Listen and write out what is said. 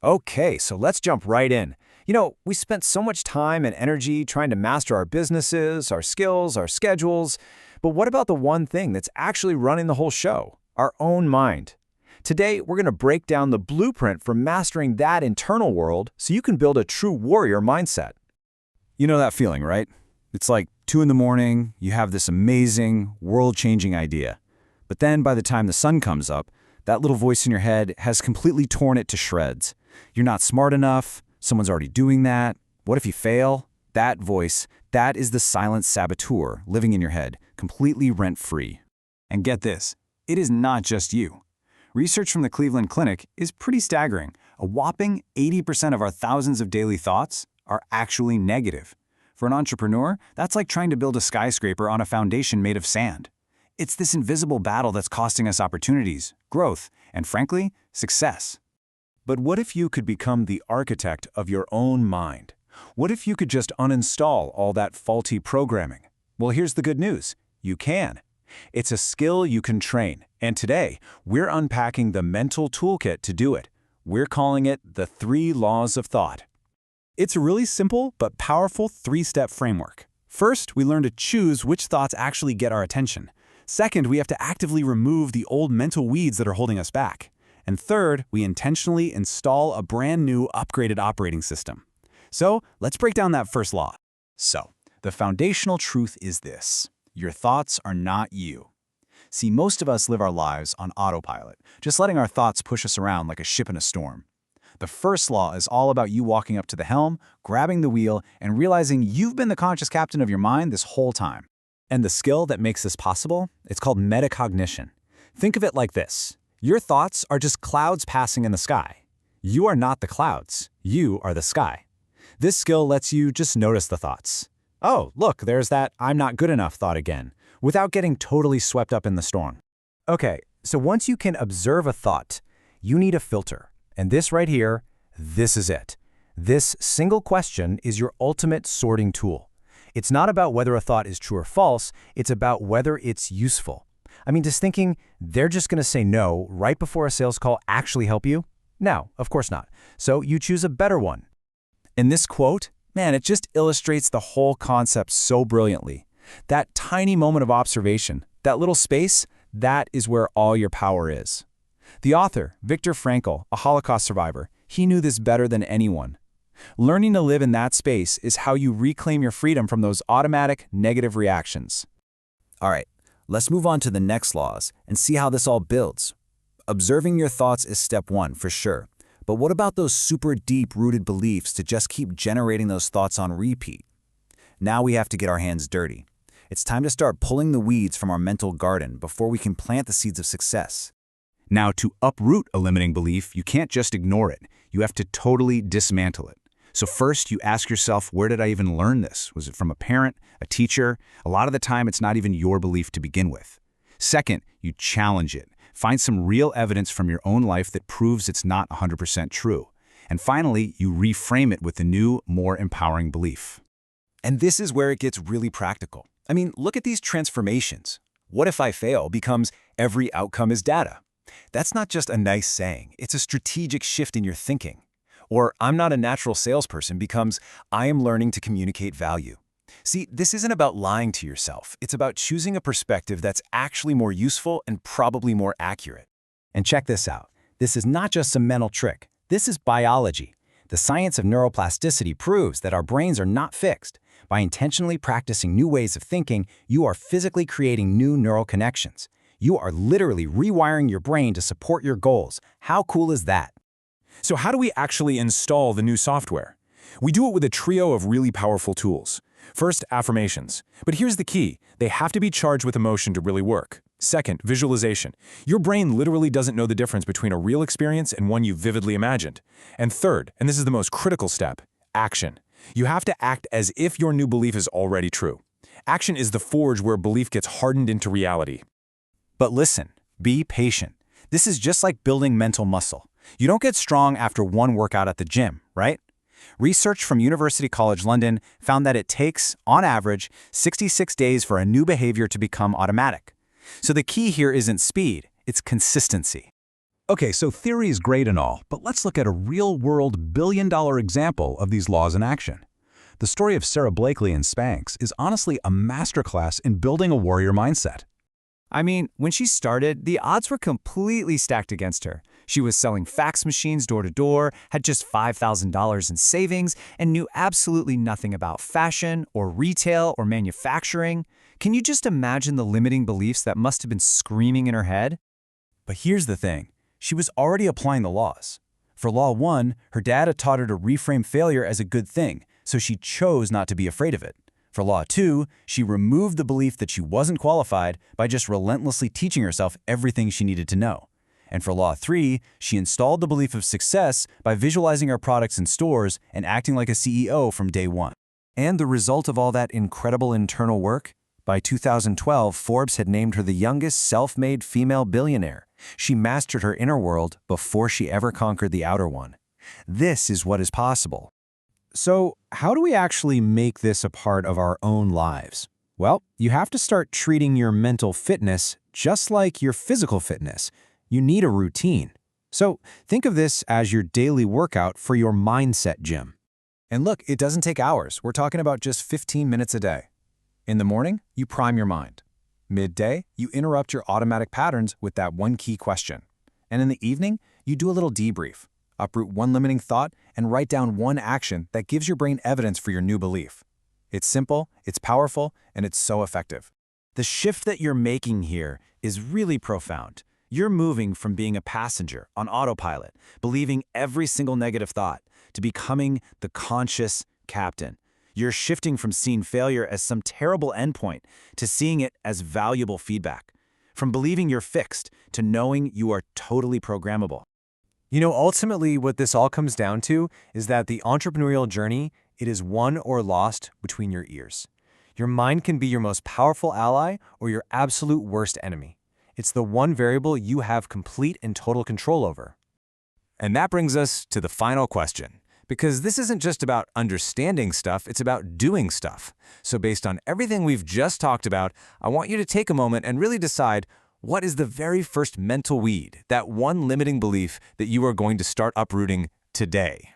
Okay, so let's jump right in. We spent so much time and energy trying to master our businesses, our skills, our schedules, but what about the one thing that's actually running the whole show? Our own mind. Today, we're going to break down the blueprint for mastering that internal world so you can build a true warrior mindset. You know that feeling, right? It's like 2 in the morning, you have this amazing, world-changing idea. But then by the time the sun comes up, that little voice in your head has completely torn it to shreds. You're not smart enough, someone's already doing that. What if you fail? That voice, that is the silent saboteur living in your head, completely rent-free. And get this, it is not just you. Research from the Cleveland Clinic is pretty staggering. A whopping 80% of our thousands of daily thoughts are actually negative. For an entrepreneur, that's like trying to build a skyscraper on a foundation made of sand. It's this invisible battle that's costing us opportunities, growth, and frankly, success. But what if you could become the architect of your own mind? What if you could just uninstall all that faulty programming? Well, here's the good news. You can. It's a skill you can train, and today, we're unpacking the mental toolkit to do it. We're calling it the 3 Laws of Thought. It's a really simple but powerful 3-step framework. First, we learn to choose which thoughts actually get our attention. Second, we have to actively remove the old mental weeds that are holding us back. And third, we intentionally install a brand new upgraded operating system. So, let's break down that first law. So, the foundational truth is this. Your thoughts are not you. See, most of us live our lives on autopilot, just letting our thoughts push us around like a ship in a storm. The first law is all about you walking up to the helm, grabbing the wheel, and realizing you've been the conscious captain of your mind this whole time. And the skill that makes this possible, it's called metacognition. Think of it like this. Your thoughts are just clouds passing in the sky. You are not the clouds. You are the sky. This skill lets you just notice the thoughts. Oh, look, there's that I'm not good enough thought again, without getting totally swept up in the storm. Okay, so once you can observe a thought, you need a filter. And this right here, this is it. This single question is your ultimate sorting tool. It's not about whether a thought is true or false, it's about whether it's useful. I mean, does thinking they're just going to say no right before a sales call actually help you? No, of course not. So you choose a better one. In this quote, man, it just illustrates the whole concept so brilliantly. That tiny moment of observation, that little space, that is where all your power is. The author, Viktor Frankl, a Holocaust survivor, he knew this better than anyone. Learning to live in that space is how you reclaim your freedom from those automatic negative reactions. All right, let's move on to the next laws and see how this all builds. Observing your thoughts is step 1 for sure. But what about those super deep-rooted beliefs to just keep generating those thoughts on repeat? Now we have to get our hands dirty. It's time to start pulling the weeds from our mental garden before we can plant the seeds of success. Now, to uproot a limiting belief, you can't just ignore it. You have to totally dismantle it. So first, you ask yourself, where did I even learn this? Was it from a parent, a teacher? A lot of the time, it's not even your belief to begin with. Second, you challenge it. Find some real evidence from your own life that proves it's not 100% true. And finally, you reframe it with a new, more empowering belief. And this is where it gets really practical. I mean, look at these transformations. What if I fail becomes every outcome is data. That's not just a nice saying, it's a strategic shift in your thinking. Or I'm not a natural salesperson becomes I am learning to communicate value. See, this isn't about lying to yourself. It's about choosing a perspective that's actually more useful and probably more accurate. And check this out. This is not just some mental trick. This is biology. The science of neuroplasticity proves that our brains are not fixed. By intentionally practicing new ways of thinking, you are physically creating new neural connections. You are literally rewiring your brain to support your goals. How cool is that? So how do we actually install the new software? We do it with a trio of really powerful tools. First, affirmations. But here's the key. They have to be charged with emotion to really work. Second, visualization. Your brain literally doesn't know the difference between a real experience and one you vividly imagined. And third, and this is the most critical step, action. You have to act as if your new belief is already true. Action is the forge where belief gets hardened into reality. But listen, be patient. This is just like building mental muscle. You don't get strong after one workout at the gym, right? Research from University College London found that it takes, on average, 66 days for a new behavior to become automatic. So the key here isn't speed, it's consistency. Okay, so theory is great and all, but let's look at a real-world billion-dollar example of these laws in action. The story of Sarah Blakely and Spanx is honestly a masterclass in building a warrior mindset. I mean, when she started, the odds were completely stacked against her. She was selling fax machines door to door, had just $5,000 in savings, and knew absolutely nothing about fashion or retail or manufacturing. Can you just imagine the limiting beliefs that must have been screaming in her head? But here's the thing. She was already applying the laws. For Law 1, her dad had taught her to reframe failure as a good thing, so she chose not to be afraid of it. For Law 2, she removed the belief that she wasn't qualified by just relentlessly teaching herself everything she needed to know. And for Law 3, she installed the belief of success by visualizing her products in stores and acting like a CEO from day one. And the result of all that incredible internal work? By 2012, Forbes had named her the youngest self-made female billionaire. She mastered her inner world before she ever conquered the outer one. This is what is possible. So, how do we actually make this a part of our own lives? Well, you have to start treating your mental fitness just like your physical fitness. You need a routine. So, think of this as your daily workout for your mindset gym. And look, it doesn't take hours. We're talking about just 15 minutes a day. In the morning, you prime your mind. Midday, you interrupt your automatic patterns with that one key question. And in the evening, you do a little debrief. Uproot one limiting thought and write down one action that gives your brain evidence for your new belief. It's simple, it's powerful, and it's so effective. The shift that you're making here is really profound. You're moving from being a passenger on autopilot, believing every single negative thought, to becoming the conscious captain. You're shifting from seeing failure as some terrible endpoint to seeing it as valuable feedback. From believing you're fixed to knowing you are totally programmable. You know, ultimately what this all comes down to is that the entrepreneurial journey, it is won or lost between your ears. Your mind can be your most powerful ally or your absolute worst enemy. It's the one variable you have complete and total control over. And that brings us to the final question. Because this isn't just about understanding stuff, it's about doing stuff. So based on everything we've just talked about, I want you to take a moment and really decide what is the very first mental weed, that one limiting belief that you are going to start uprooting today.